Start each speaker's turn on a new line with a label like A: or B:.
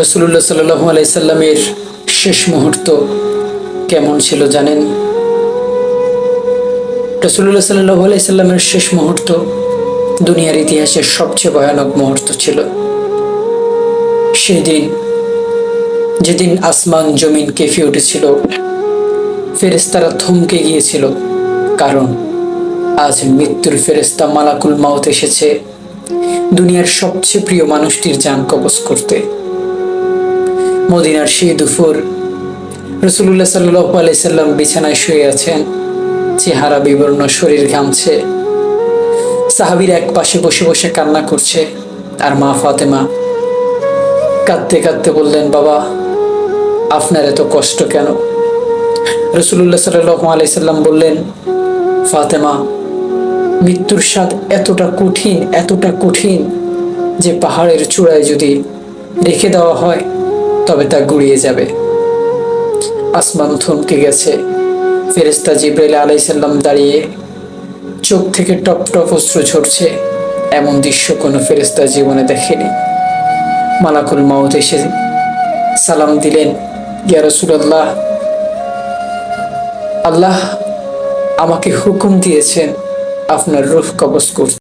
A: রাসূলুল্লাহ সাল্লাল্লাহু আলাইহি সাল্লামের শেষ মুহূর্ত কেমন ছিল জানেন? রাসূলুল্লাহ সাল্লাল্লাহু আলাইহি সাল্লামের শেষ মুহূর্ত দুনিয়ার ইতিহাসের সবচেয়ে ভয়ানক মুহূর্ত ছিল। সেদিন, যেদিন আসমান জমিন কেঁপে উঠেছিল, ফেরেশতারা থমকে গিয়েছিল, কারণ আজ মৃত্যুর ফেরেশতা মালাকুল মাউত এসেছে দুনিয়ার সবচেয়ে প্রিয় মানুষটির জান কবজ করতে। মদিনার সেই দুপুর, রাসূলুল্লাহ সাল্লাল্লাহু আলাইহি সাল্লাম বিছানায় শুয়ে আছেন, চেহারা বিবর্ণ, শরীর ঘামছে। সাহাবীরা এক পাশে বসে বসে কান্না করছে, আর মা ফাতেমা কাঁদতে কাঁদতে বললেন, বাবা, আপনার এত কষ্ট কেন? রাসূলুল্লাহ সাল্লাল্লাহু আলাইহি সাল্লাম বললেন, ফাতেমা, মৃত্যুর স্বাদ এতটা কঠিন যে পাহাড়ের চূড়ায় যদি রেখে দেওয়া হয় তবে তা গুড়িয়ে যাবে। আসমান থমকে গেছে। ফেরেশতা জিবরাইল আলাইহিস সালাম দাঁড়িয়ে, চোখ থেকে টপ টপ অশ্রু ঝরছে। এমন দৃশ্য কোনো ফেরেশতা জীবনে দেখেনি। মালাকুল মাউত এসে সালাম দিলেন, ইয়া রাসূলুল্লাহ, আল্লাহ আমাকে হুকুম দিয়েছেন আপনার রূহ কবজ করতে।